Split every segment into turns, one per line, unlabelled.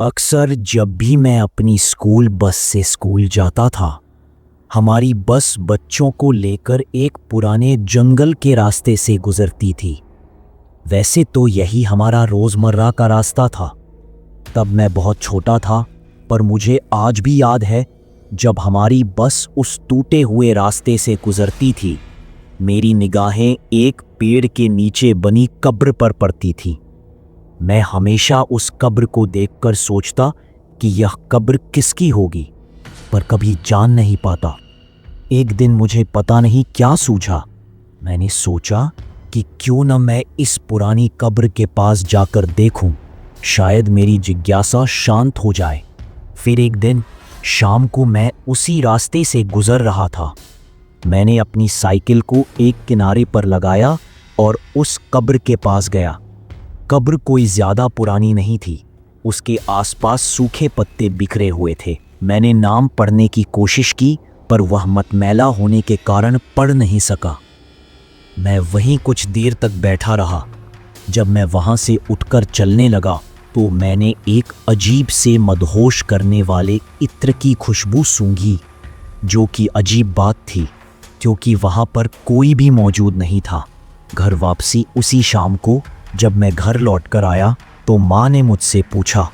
अक्सर जब भी मैं अपनी स्कूल बस से स्कूल जाता था, हमारी बस बच्चों को लेकर एक पुराने जंगल के रास्ते से गुजरती थी। वैसे तो यही हमारा रोज़मर्रा का रास्ता था। तब मैं बहुत छोटा था, पर मुझे आज भी याद है जब हमारी बस उस टूटे हुए रास्ते से गुजरती थी, मेरी निगाहें एक पेड़ के नीचे बनी कब्र पर पड़ती थी। मैं हमेशा उस कब्र को देखकर सोचता कि यह कब्र किसकी होगी, पर कभी जान नहीं पाता। एक दिन मुझे पता नहीं क्या सूझा। मैंने सोचा कि क्यों न मैं इस पुरानी कब्र के पास जाकर देखूं, शायद मेरी जिज्ञासा शांत हो जाए। फिर एक दिन शाम को मैं उसी रास्ते से गुजर रहा था। मैंने अपनी साइकिल को एक किनारे पर लगाया और उस कब्र के पास गया। कब्र कोई ज्यादा पुरानी नहीं थी, उसके आसपास सूखे पत्ते बिखरे हुए थे। मैंने नाम पढ़ने की कोशिश की, पर वह मतमैला होने के कारण पढ़ नहीं सका। मैं वहीं कुछ देर तक बैठा रहा। जब मैं वहां से उठकर चलने लगा तो मैंने एक अजीब से मदहोश करने वाले इत्र की खुशबू सूंघी, जो कि अजीब बात थी क्योंकि वहां पर कोई भी मौजूद नहीं था। घर वापसी उसी शाम को जब मैं घर लौटकर आया तो माँ ने मुझसे पूछा,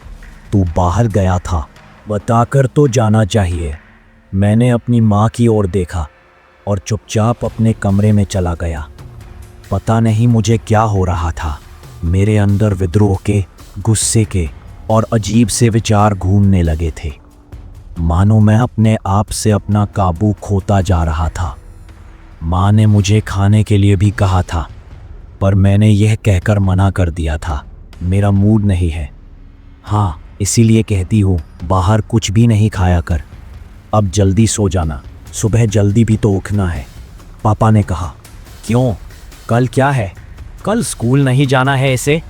तू बाहर गया था, बताकर तो जाना चाहिए। मैंने अपनी माँ की ओर देखा और चुपचाप अपने कमरे में चला गया। पता नहीं मुझे क्या हो रहा था। मेरे अंदर विद्रोह के, गुस्से के और अजीब से विचार घूमने लगे थे, मानो मैं अपने आप से अपना काबू खोता जा रहा था। माँ ने मुझे खाने के लिए भी कहा था, पर मैंने यह कहकर मना कर दिया था, मेरा मूड नहीं है। हाँ, इसीलिए कहती हूँ बाहर कुछ भी नहीं खाया कर। अब जल्दी सो जाना, सुबह जल्दी भी तो उठना है। पापा ने कहा। क्यों, कल क्या है? कल स्कूल नहीं जाना है ऐसे?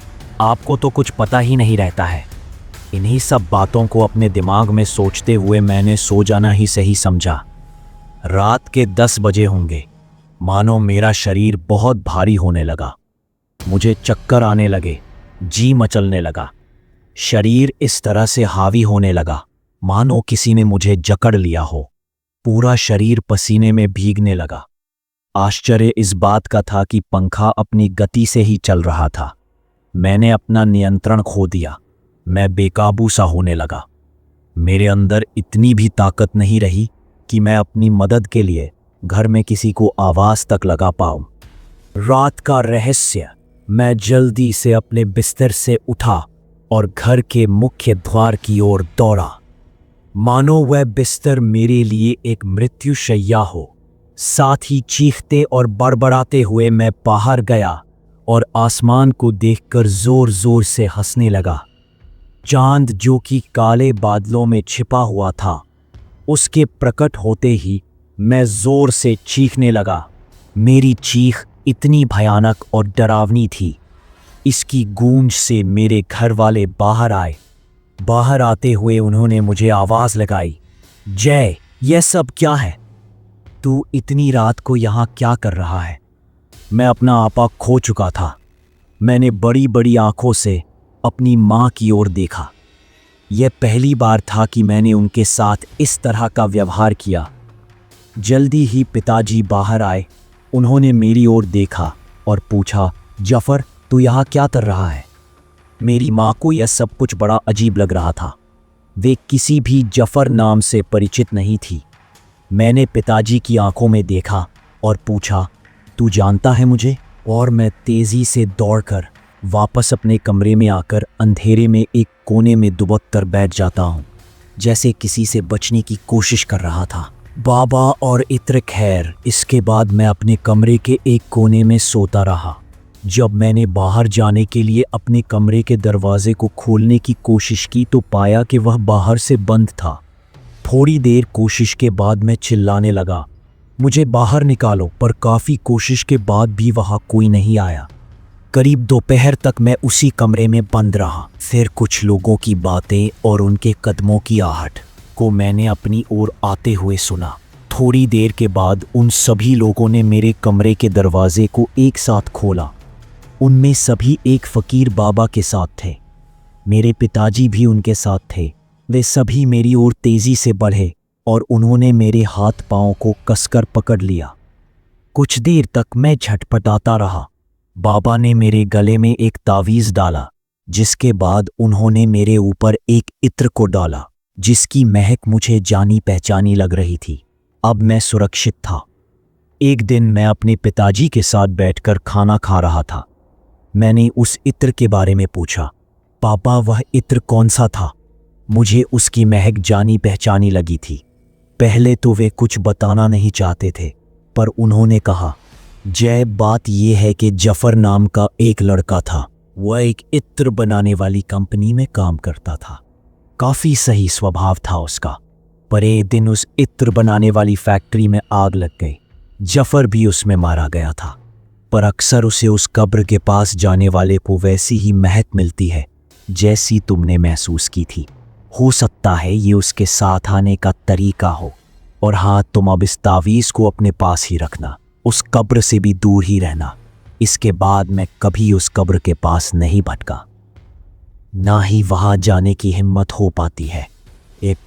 आपको तो कुछ पता ही नहीं रहता है। इन्हीं सब बातों को अपने दिमाग में सोचते हुए मैंने सो जाना ही सही समझा। रात के 10 बजे होंगे। मानो मेरा शरीर बहुत भारी होने लगा। मुझे चक्कर आने लगे, जी मचलने लगा। शरीर इस तरह से हावी होने लगा मानो किसी ने मुझे जकड़ लिया हो। पूरा शरीर पसीने में भीगने लगा। आश्चर्य इस बात का था कि पंखा अपनी गति से ही चल रहा था। मैंने अपना नियंत्रण खो दिया। मैं बेकाबू सा होने लगा। मेरे अंदर इतनी भी ताकत नहीं रही कि मैं अपनी मदद के लिए घर में किसी को आवाज तक लगा पाऊं। रात का रहस्य। मैं जल्दी से अपने बिस्तर से उठा और घर के मुख्य द्वार की ओर दौड़ा, मानो वह बिस्तर मेरे लिए एक मृत्युशैया हो। साथ ही चीखते और बड़बड़ाते हुए मैं बाहर गया और आसमान को देखकर जोर जोर से हंसने लगा। चांद, जो कि काले बादलों में छिपा हुआ था, उसके प्रकट होते ही मैं जोर से चीखने लगा। मेरी चीख इतनी भयानक और डरावनी थी, इसकी गूंज से मेरे घर वाले बाहर आए। बाहर आते हुए उन्होंने मुझे आवाज लगाई, जय, यह सब क्या है? तू इतनी रात को यहाँ क्या कर रहा है? मैं अपना आपा खो चुका था। मैंने बड़ी बड़ी आंखों से अपनी माँ की ओर देखा। यह पहली बार था कि मैंने उनके साथ इस तरह का व्यवहार किया। जल्दी ही पिताजी बाहर आए। उन्होंने मेरी ओर देखा और पूछा, जफर, तू यहाँ क्या कर रहा है? मेरी माँ को यह सब कुछ बड़ा अजीब लग रहा था। वे किसी भी जफर नाम से परिचित नहीं थी। मैंने पिताजी की आंखों में देखा और पूछा, तू जानता है मुझे? और मैं तेजी से दौड़कर वापस अपने कमरे में आकर अंधेरे में एक कोने में दुबक कर बैठ जाता हूँ, जैसे किसी से बचने की कोशिश कर रहा था। बाबा और इत्र खैर। इसके बाद मैं अपने कमरे के एक कोने में सोता रहा। जब मैंने बाहर जाने के लिए अपने कमरे के दरवाजे को खोलने की कोशिश की तो पाया कि वह बाहर से बंद था। थोड़ी देर कोशिश के बाद मैं चिल्लाने लगा, मुझे बाहर निकालो, पर काफ़ी कोशिश के बाद भी वहाँ कोई नहीं आया। करीब दोपहर तक मैं उसी कमरे में बंद रहा। फिर कुछ लोगों की बातें और उनके कदमों की आहट को मैंने अपनी ओर आते हुए सुना। थोड़ी देर के बाद उन सभी लोगों ने मेरे कमरे के दरवाजे को एक साथ खोला। उनमें सभी एक फकीर बाबा के साथ थे। मेरे पिताजी भी उनके साथ थे। वे सभी मेरी ओर तेजी से बढ़े और उन्होंने मेरे हाथ पांव को कसकर पकड़ लिया। कुछ देर तक मैं झटपटाता रहा। बाबा ने मेरे गले में एक तावीज़ डाला, जिसके बाद उन्होंने मेरे ऊपर एक इत्र को डाला, जिसकी महक मुझे जानी पहचानी लग रही थी। अब मैं सुरक्षित था। एक दिन मैं अपने पिताजी के साथ बैठकर खाना खा रहा था। मैंने उस इत्र के बारे में पूछा, पापा वह इत्र कौन सा था? मुझे उसकी महक जानी पहचानी लगी थी। पहले तो वे कुछ बताना नहीं चाहते थे, पर उन्होंने कहा, जय, बात यह है कि जफर नाम का एक लड़का था। वह एक इत्र बनाने वाली कंपनी में काम करता था। काफ़ी सही स्वभाव था उसका, पर एक दिन उस इत्र बनाने वाली फैक्ट्री में आग लग गई। जफर भी उसमें मारा गया था, पर अक्सर उसे उस कब्र के पास जाने वाले को वैसी ही महक मिलती है जैसी तुमने महसूस की थी। हो सकता है ये उसके साथ आने का तरीका हो। और हाँ, तुम अब इस तावीज़ को अपने पास ही रखना, उस कब्र से भी दूर ही रहना। इसके बाद मैं कभी उस कब्र के पास नहीं भटका, ना ही वहां जाने की हिम्मत हो पाती है। एक